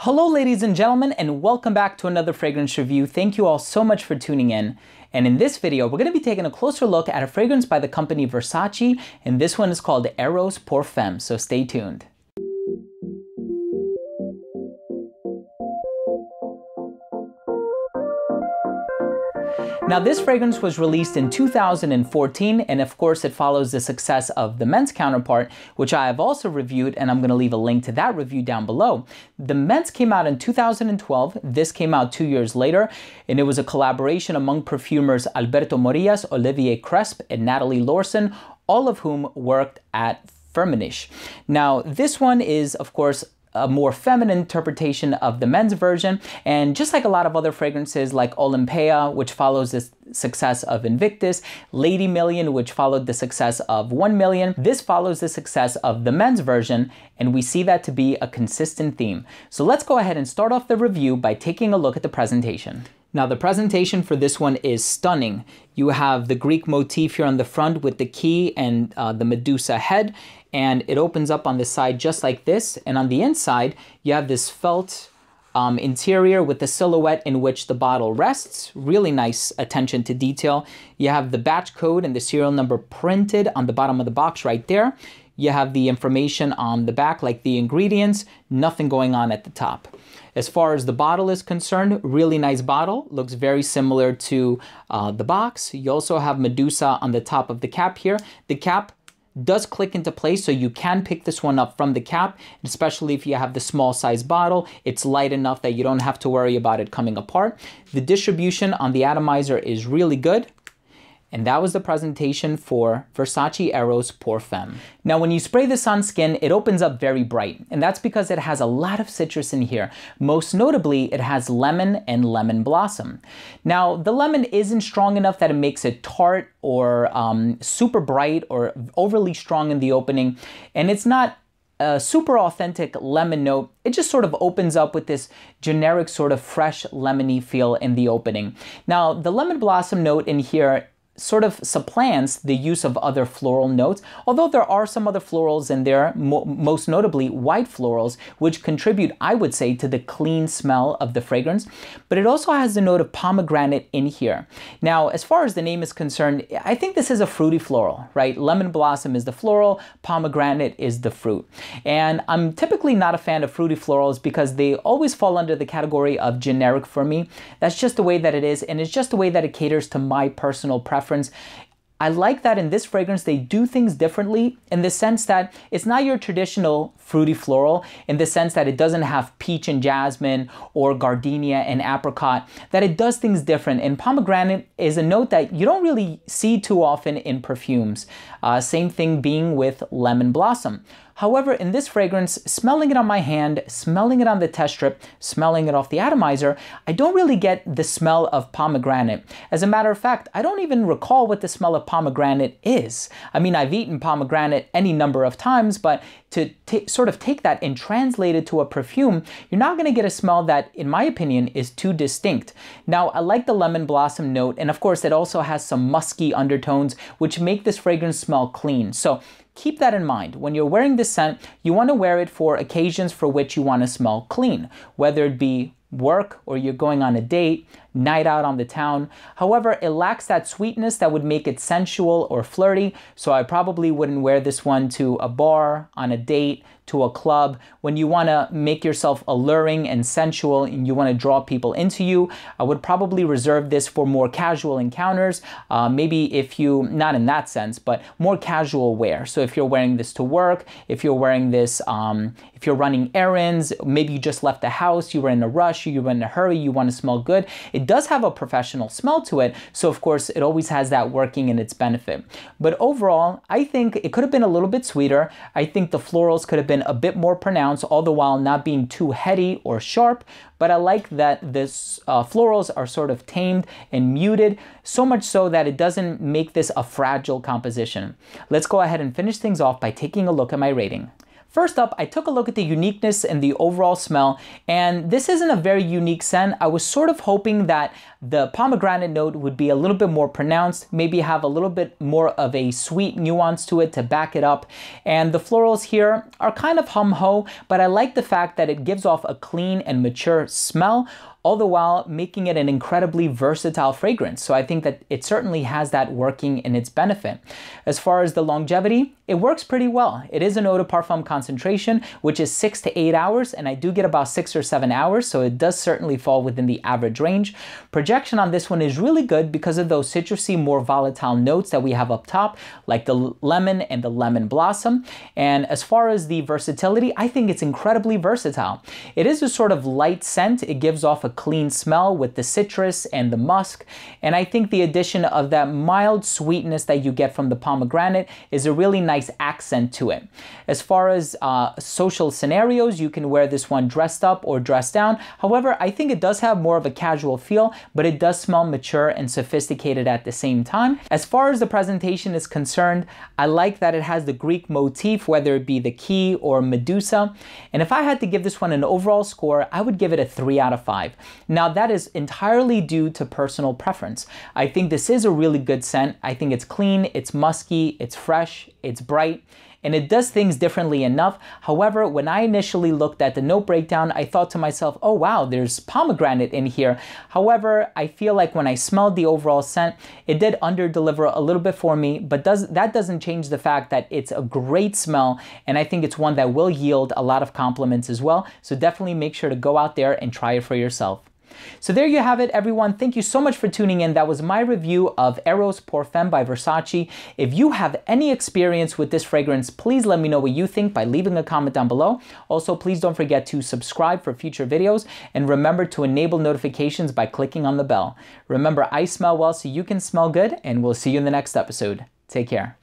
Hello ladies and gentlemen, and welcome back to another fragrance review. Thank you all so much for tuning in. And in this video, we're going to be taking a closer look at a fragrance by the company Versace, and this one is called Eros pour Femme, so stay tuned. Now this fragrance was released in 2014, and of course it follows the success of the men's counterpart, which I have also reviewed, and I'm going to leave a link to that review down below. The men's came out in 2012, this came out 2 years later, and it was a collaboration among perfumers Alberto Morillas, Olivier Cresp, and Natalie Lorson, all of whom worked at Femme. Now this one is, of course, a more feminine interpretation of the men's version, and just like a lot of other fragrances like Olympea, which follows the success of Invictus, Lady Million, which followed the success of 1 Million, this follows the success of the men's version, and we see that to be a consistent theme. So let's go ahead and start off the review by taking a look at the presentation. Now the presentation for this one is stunning. You have the Greek motif here on the front with the key and the Medusa head, and it opens up on the side just like this, and on the inside you have this felt interior with the silhouette in which the bottle rests. Really nice attention to detail. You have the batch code and the serial number printed on the bottom of the box right there. You have the information on the back like the ingredients, nothing going on at the top. As far as the bottle is concerned, really nice bottle, looks very similar to the box. You also have Medusa on the top of the cap here. The cap does click into place, so you can pick this one up from the cap, especially if you have the small size bottle. It's light enough that you don't have to worry about it coming apart. The distribution on the atomizer is really good. And that was the presentation for Versace Eros pour Femme. Now, when you spray this on skin, it opens up very bright, and that's because it has a lot of citrus in here. Most notably, it has lemon and lemon blossom. Now, the lemon isn't strong enough that it makes it tart or super bright or overly strong in the opening, and it's not a super authentic lemon note. It just sort of opens up with this generic sort of fresh lemony feel in the opening. Now, the lemon blossom note in here sort of supplants the use of other floral notes, although there are some other florals in there, most notably white florals, which contribute, I would say, to the clean smell of the fragrance. But it also has the note of pomegranate in here. Now, as far as the name is concerned, I think this is a fruity floral, right? Lemon blossom is the floral, pomegranate is the fruit. And I'm typically not a fan of fruity florals because they always fall under the category of generic for me. That's just the way that it is, and it's just the way that it caters to my personal preference. I like that in this fragrance they do things differently, in the sense that it's not your traditional fruity floral, in the sense that it doesn't have peach and jasmine or gardenia and apricot, that it does things different. And pomegranate is a note that you don't really see too often in perfumes. Same thing being with lemon blossom. However, in this fragrance, smelling it on my hand, smelling it on the test strip, smelling it off the atomizer, I don't really get the smell of pomegranate. As a matter of fact, I don't even recall what the smell of pomegranate is. I mean, I've eaten pomegranate any number of times, but to sort of take that and translate it to a perfume, you're not going to get a smell that, in my opinion, is too distinct. Now, I like the lemon blossom note, and of course, it also has some musky undertones, which make this fragrance smell clean. So keep that in mind. When you're wearing this scent, you want to wear it for occasions for which you want to smell clean, whether it be work or you're going on a date, night out on the town. However, it lacks that sweetness that would make it sensual or flirty, so I probably wouldn't wear this one to a bar, on a date, to a club. When you want to make yourself alluring and sensual and you want to draw people into you, I would probably reserve this for more casual encounters. Maybe if you, not in that sense, but more casual wear. So if you're wearing this to work, if you're wearing this, if you're running errands, maybe you just left the house, you were in a rush, you were in a hurry, you want to smell good. It does have a professional smell to it, so of course it always has that working in its benefit. But overall, I think it could have been a little bit sweeter. I think the florals could have been a bit more pronounced, all the while not being too heady or sharp. But I like that this florals are sort of tamed and muted, so much so that it doesn't make this a fragile composition. Let's go ahead and finish things off by taking a look at my rating. First up, I took a look at the uniqueness and the overall smell, and this isn't a very unique scent. I was sort of hoping that the pomegranate note would be a little bit more pronounced, maybe have a little bit more of a sweet nuance to it to back it up. And the florals here are kind of hum-ho, but I like the fact that it gives off a clean and mature smell, all the while making it an incredibly versatile fragrance. So I think that it certainly has that working in its benefit. As far as the longevity, it works pretty well. It is an eau de parfum concentration, which is 6 to 8 hours, and I do get about 6 or 7 hours, so it does certainly fall within the average range. Projection on this one is really good because of those citrusy, more volatile notes that we have up top, like the lemon and the lemon blossom. And as far as the versatility, I think it's incredibly versatile. It is a sort of light scent. It gives off a clean smell with the citrus and the musk, and I think the addition of that mild sweetness that you get from the pomegranate is a really nice accent to it. As far as social scenarios, you can wear this one dressed up or dressed down. However, I think it does have more of a casual feel, but it does smell mature and sophisticated at the same time. As far as the presentation is concerned, I like that it has the Greek motif, whether it be the key or Medusa. And if I had to give this one an overall score, I would give it a 3 out of 5. Now that is entirely due to personal preference. I think this is a really good scent. I think it's clean, it's musky, it's fresh, it's bright, and it does things differently enough. However, when I initially looked at the note breakdown, I thought to myself, oh wow, there's pomegranate in here. However, I feel like when I smelled the overall scent, it did under-deliver a little bit for me, but that doesn't change the fact that it's a great smell, and I think it's one that will yield a lot of compliments as well. So definitely make sure to go out there and try it for yourself. So there you have it, everyone. Thank you so much for tuning in. That was my review of Eros Femme by Versace. If you have any experience with this fragrance, please let me know what you think by leaving a comment down below. Also, please don't forget to subscribe for future videos, and remember to enable notifications by clicking on the bell. Remember, I smell well so you can smell good, and we'll see you in the next episode. Take care.